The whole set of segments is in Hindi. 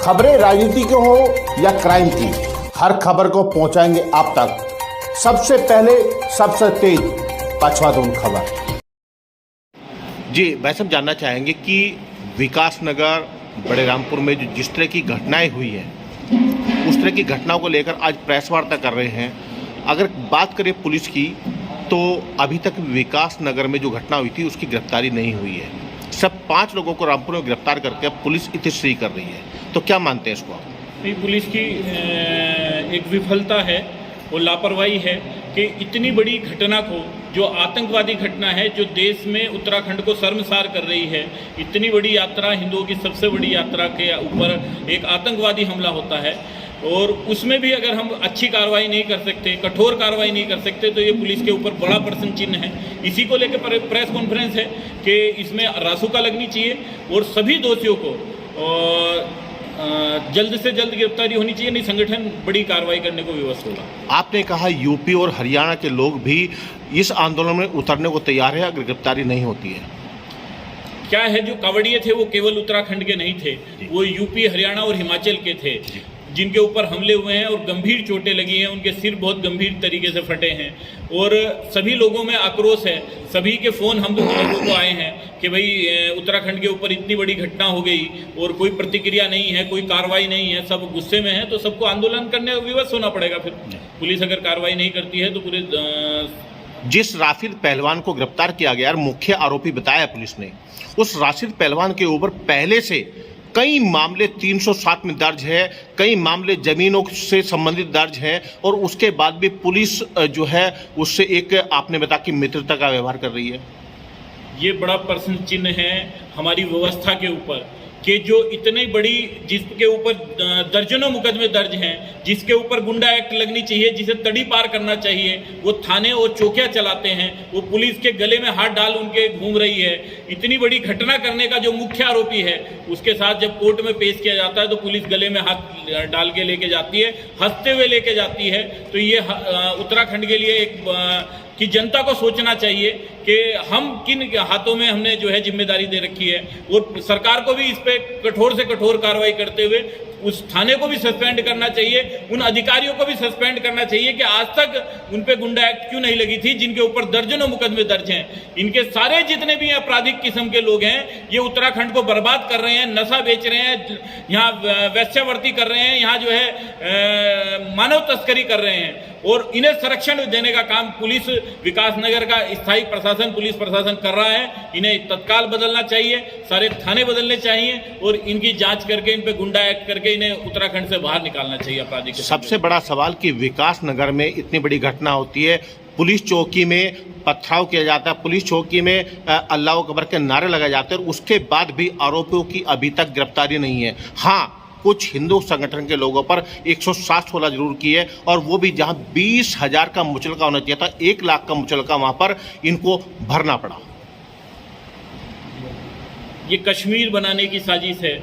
खबरें राजनीति की हो या क्राइम की, हर खबर को पहुंचाएंगे आप तक सबसे पहले, सबसे तेज पचवादून खबर। जी भाई साहब, जानना चाहेंगे कि विकास नगर बड़े रामपुर में जो जिस तरह की घटनाएं हुई है, उस तरह की घटनाओं को लेकर आज प्रेस वार्ता कर रहे हैं। अगर बात करें पुलिस की, तो अभी तक विकास नगर में जो घटना हुई थी उसकी गिरफ्तारी नहीं हुई है। सब 5 लोगों को रामपुर में गिरफ्तार करके अब पुलिस इतिश्री कर रही है, तो क्या मानते हैं इसको आप? नहीं, पुलिस की एक विफलता है और लापरवाही है कि इतनी बड़ी घटना को, जो आतंकवादी घटना है, जो देश में उत्तराखंड को शर्मसार कर रही है, इतनी बड़ी यात्रा, हिंदुओं की सबसे बड़ी यात्रा के ऊपर एक आतंकवादी हमला होता है और उसमें भी अगर हम अच्छी कार्रवाई नहीं कर सकते, कठोर कार्रवाई नहीं कर सकते, तो ये पुलिस के ऊपर बड़ा प्रश्न चिन्ह है। इसी को लेकर प्रेस कॉन्फ्रेंस है कि इसमें रासुका लगनी चाहिए और सभी दोषियों को जल्द से जल्द गिरफ्तारी होनी चाहिए, नहीं संगठन बड़ी कार्रवाई करने को विवश होगा। आपने कहा यूपी और हरियाणा के लोग भी इस आंदोलन में उतरने को तैयार है अगर गिरफ्तारी नहीं होती है। क्या है, जो कांवड़िए थे वो केवल उत्तराखंड के नहीं थे, वो यूपी, हरियाणा और हिमाचल के थे, जिनके ऊपर हमले हुए हैं और गंभीर चोटें लगी हैं, उनके सिर बहुत गंभीर तरीके से फटे हैं और सभी लोगों में आक्रोश है। सभी के फ़ोन हम लोगों को आए हैं कि भाई उत्तराखंड के ऊपर इतनी बड़ी घटना हो गई और कोई प्रतिक्रिया नहीं है, कोई कार्रवाई नहीं है, सब गुस्से में है, तो सबको आंदोलन करने विवश होना पड़ेगा। फिर पुलिस अगर कार्रवाई नहीं करती है तो पूरे जिस राशिद पहलवान को गिरफ्तार किया गया, मुख्य आरोपी बताया पुलिस ने, उस राशिद पहलवान के ऊपर पहले से कई मामले 307 में दर्ज है, कई मामले जमीनों से संबंधित दर्ज हैं और उसके बाद भी पुलिस जो है उससे एक, आपने बताया कि मित्रता का व्यवहार कर रही है। ये बड़ा प्रश्न चिन्ह है हमारी व्यवस्था के ऊपर कि जो इतनी बड़ी, जिसके ऊपर दर्जनों मुकदमे दर्ज हैं, जिसके ऊपर गुंडा एक्ट लगनी चाहिए, जिसे तड़ी पार करना चाहिए, वो थाने और चौकियां चलाते हैं, वो पुलिस के गले में हाथ डाल उनके घूम रही है। इतनी बड़ी घटना करने का जो मुख्य आरोपी है, उसके साथ जब कोर्ट में पेश किया जाता है तो पुलिस गले में हाथ डाल के लेके जाती है, हंसते हुए लेके जाती है। तो ये उत्तराखंड के लिए एक कि जनता को सोचना चाहिए कि हम किन हाथों में हमने जो है जिम्मेदारी दे रखी है और सरकार को भी इस पे कठोर से कठोर कार्रवाई करते हुए उस थाने को भी सस्पेंड करना चाहिए, उन अधिकारियों को भी सस्पेंड करना चाहिए कि आज तक उन पे गुंडा एक्ट क्यों नहीं लगी थी, जिनके ऊपर दर्जनों मुकदमे दर्ज हैं। इनके सारे जितने भी आपराधिक किस्म के लोग हैं, ये उत्तराखंड को बर्बाद कर रहे हैं, नशा बेच रहे हैं, यहाँ वैश्यावृत्ति कर रहे हैं, यहाँ जो है मानव तस्करी कर रहे हैं और इन्हें संरक्षण देने का काम पुलिस, विकास नगर का स्थायी प्रशासन, पुलिस प्रशासन कर रहा है। इन्हें तत्काल बदलना चाहिए, सारे थाने बदलने चाहिए और इनकी जांच करके इन पे गुंडा एक्ट करके इन्हें उत्तराखंड से बाहर निकालना चाहिए अपराधी के। सबसे बड़ा सवाल कि विकास नगर में इतनी बड़ी घटना होती है, पुलिस चौकी में पथराव किया जाता है, पुलिस चौकी में अल्लाह अकबर के नारे लगाए जाते हैं और उसके बाद भी आरोपियों की अभी तक गिरफ्तारी नहीं है। हाँ, कुछ हिंदू संगठन के लोगों पर 107 जरूर की है और वो भी जहां 20,000 का मुचलका होना चाहिए था, 1 लाख का मुचलका वहां पर इनको भरना पड़ा। ये कश्मीर बनाने की साजिश है।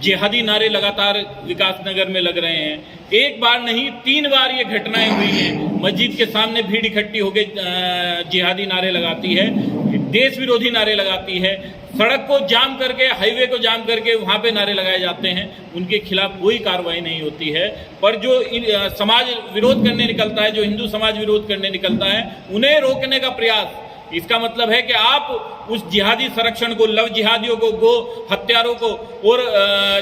जिहादी नारे लगातार विकास नगर में लग रहे हैं, एक बार नहीं 3 बार ये घटनाएं हुई हैं। मस्जिद के सामने भीड़ इकट्ठी होकर जिहादी नारे लगाती है, देश विरोधी नारे लगाती है, सड़क को जाम करके, हाईवे को जाम करके वहाँ पे नारे लगाए जाते हैं, उनके खिलाफ कोई कार्रवाई नहीं होती है। पर जो समाज विरोध करने निकलता है, जो हिंदू समाज विरोध करने निकलता है, उन्हें रोकने का प्रयास, इसका मतलब है कि आप उस जिहादी संरक्षण को, लव जिहादियों को, गो हत्यारों को और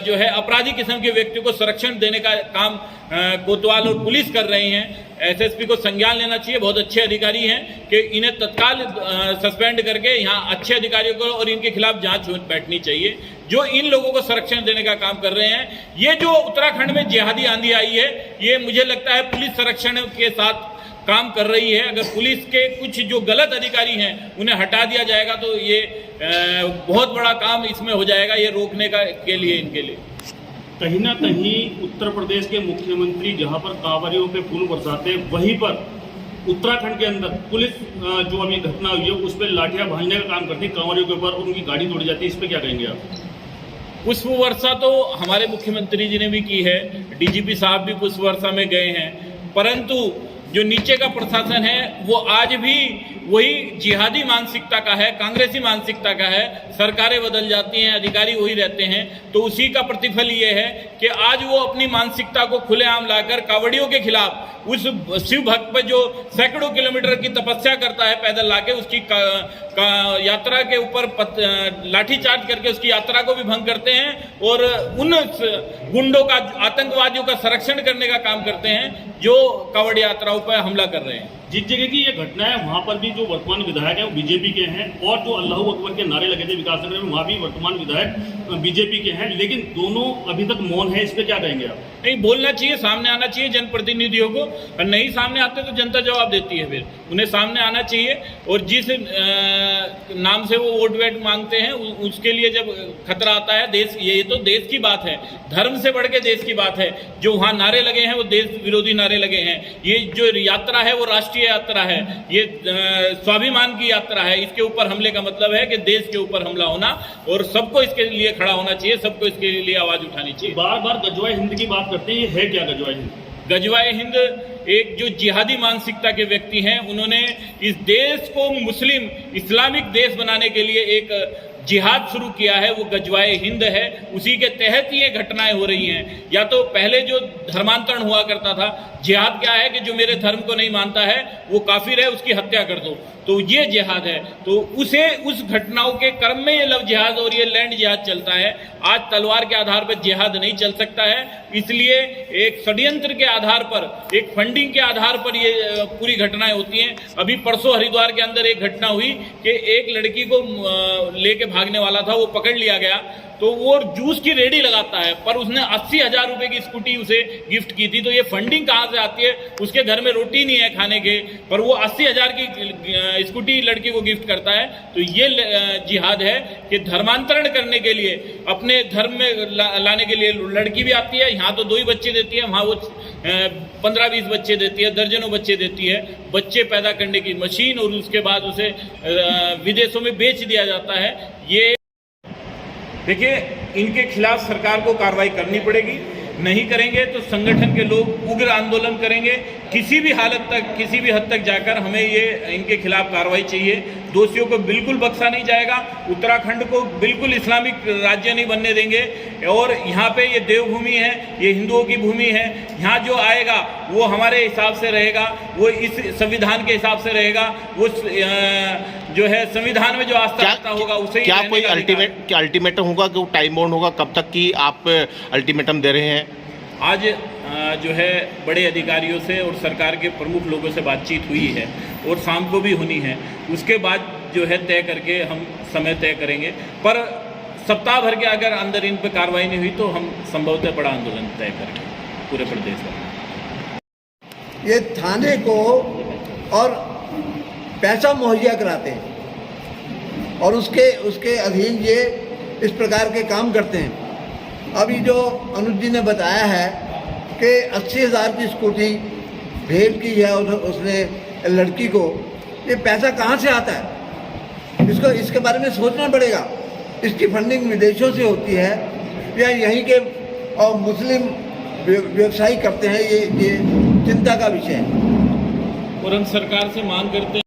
जो है अपराधी किस्म के व्यक्तियों को संरक्षण देने का काम कोतवाल और पुलिस कर रही हैं। एसएसपी को संज्ञान लेना चाहिए, बहुत अच्छे अधिकारी हैं, कि इन्हें तत्काल सस्पेंड करके यहाँ अच्छे अधिकारियों को और इनके खिलाफ जांच बैठनी चाहिए जो इन लोगों को संरक्षण देने का काम कर रहे हैं। ये जो उत्तराखंड में जिहादी आंधी आई है, ये मुझे लगता है पुलिस संरक्षण के साथ काम कर रही है। अगर पुलिस के कुछ जो गलत अधिकारी हैं उन्हें हटा दिया जाएगा तो ये बहुत बड़ा काम इसमें हो जाएगा, ये रोकने का के लिए, इनके लिए। कहीं ना कहीं उत्तर प्रदेश के मुख्यमंत्री जहां पर कांवरियों पे फूल बरसाते, वहीं पर उत्तराखंड के अंदर पुलिस जो अभी घटना हुई है उस पर लाठियां भाजने का काम करती है, कांवरियों के ऊपर उनकी गाड़ी तोड़ी जाती है। इस पर क्या कहेंगे आप? पुष्प वर्षा तो हमारे मुख्यमंत्री जी ने भी की है, डीजीपी साहब भी पुष्प वर्षा में गए हैं, परंतु जो नीचे का प्रशासन है वो आज भी वही जिहादी मानसिकता का है, कांग्रेसी मानसिकता का है। सरकारें बदल जाती हैं, अधिकारी वही रहते हैं, तो उसी का प्रतिफल ये है कि आज वो अपनी मानसिकता को खुलेआम लाकर कांवड़ियों के खिलाफ, उस शिव भक्त पर जो सैकड़ों किलोमीटर की तपस्या करता है पैदल लाके, उसकी यात्रा के ऊपर लाठीचार्ज करके उसकी यात्रा को भी भंग करते हैं और उन गुंडों का, आतंकवादियों का संरक्षण करने का काम करते हैं जो कांवड़ यात्राओं पर हमला कर रहे हैं। जिस जगह की ये घटना है वहां पर भी जो वर्तमान विधायक है वो बीजेपी के हैं, और जो अल्लाह अकबर के नारे लगे थे विकास नगर में, वहां भी वर्तमान विधायक बीजेपी के हैं, लेकिन दोनों अभी तक मौन है। इस पे क्या कहेंगे आप? नहीं, बोलना चाहिए, सामने आना चाहिए जनप्रतिनिधियों को, और नहीं सामने आते तो जनता जवाब देती है, फिर उन्हें सामने आना चाहिए। और जिस नाम से वो वोट वेट मांगते हैं उसके लिए जब खतरा आता है, देश, ये तो देश की बात है, धर्म से बढ़ के देश की बात है। जो वहाँ नारे लगे हैं वो देश विरोधी नारे लगे हैं। ये जो यात्रा है वो राष्ट्रीय यात्रा है, ये स्वाभिमान की यात्रा है। इसके ऊपर हमले का मतलब है कि देश के ऊपर हमला होना, और सबको इसके लिए खड़ा होना चाहिए, सबको इसके लिए आवाज उठानी चाहिए। बार बार गजवाए हिंद की बात करते हैं, ये है क्या गजवाए हिंद? गजवाए हिंद एक जो जिहादी मानसिकता के व्यक्ति हैं, उन्होंने इस देश को मुस्लिम इस्लामिक देश बनाने के लिए एक जिहाद शुरू किया है, वो गजवाए हिंद है। उसी के तहत ये घटनाएं हो रही हैं। या तो पहले जो धर्मांतरण हुआ करता था, जिहाद क्या है कि जो मेरे धर्म को नहीं मानता है वो काफिर है, उसकी हत्या कर दो, तो ये जिहाद है। तो उस घटनाओं के क्रम में ये लव जिहाद और ये लैंड जिहाद चलता है। आज तलवार के आधार पर जिहाद नहीं चल सकता है, इसलिए एक षड्यंत्र के आधार पर, एक फंडिंग के आधार पर ये पूरी घटनाएं होती हैं। अभी परसों हरिद्वार के अंदर एक घटना हुई कि एक लड़की को लेके भागने वाला था, वो पकड़ लिया गया, तो वो जूस की रेडी लगाता है, पर उसने 80,000 रुपए की स्कूटी उसे गिफ्ट की थी। तो ये फंडिंग कहाँ से आती है? उसके घर में रोटी नहीं है खाने के, पर वो 80,000 की स्कूटी लड़की को गिफ्ट करता है। तो ये जिहाद है कि धर्मांतरण करने के लिए, अपने धर्म में लाने के लिए लड़की भी आती है। यहाँ तो 2 ही बच्चे देती है, वहाँ वो 15-20 बच्चे देती है, दर्जनों बच्चे देती है। बच्चे पैदा करने की मशीन, और उसके बाद उसे विदेशों में बेच दिया जाता है। ये देखिए, इनके खिलाफ सरकार को कार्रवाई करनी पड़ेगी। नहीं करेंगे तो संगठन के लोग उग्र आंदोलन करेंगे। किसी भी हालत तक, किसी भी हद तक जाकर हमें ये इनके खिलाफ कार्रवाई चाहिए। दोषियों को बिल्कुल बख्शा नहीं जाएगा। उत्तराखंड को बिल्कुल इस्लामिक राज्य नहीं बनने देंगे। और यहाँ पे ये देवभूमि है, ये हिंदुओं की भूमि है। यहाँ जो आएगा वो हमारे हिसाब से रहेगा, वो इस संविधान के हिसाब से रहेगा। वो जो है संविधान में जो आस्था रखता होगा उसे। क्या कोई अल्टीमेटम होगा कि वो टाइम बाउंड होगा? कब तक की आप अल्टीमेटम दे रहे हैं? आज जो है बड़े अधिकारियों से और सरकार के प्रमुख लोगों से बातचीत हुई है, और शाम को भी होनी है। उसके बाद जो है तय करके हम समय तय करेंगे। पर सप्ताह भर के अगर अंदर इन पर कार्रवाई नहीं हुई तो हम संभवतः बड़ा आंदोलन तय करेंगे पूरे प्रदेश में। ये थाने को और पैसा मुहैया कराते हैं, और उसके अधीन ये इस प्रकार के काम करते हैं। अभी जो अनुज जी ने बताया है कि 80,000 की स्कूटी भेंट की है उसने लड़की को, ये पैसा कहाँ से आता है? इसके बारे में सोचना पड़ेगा। इसकी फंडिंग विदेशों से होती है या यहीं के और मुस्लिम व्यवसायी करते हैं, ये चिंता का विषय है। और हम सरकार से मांग करते हैं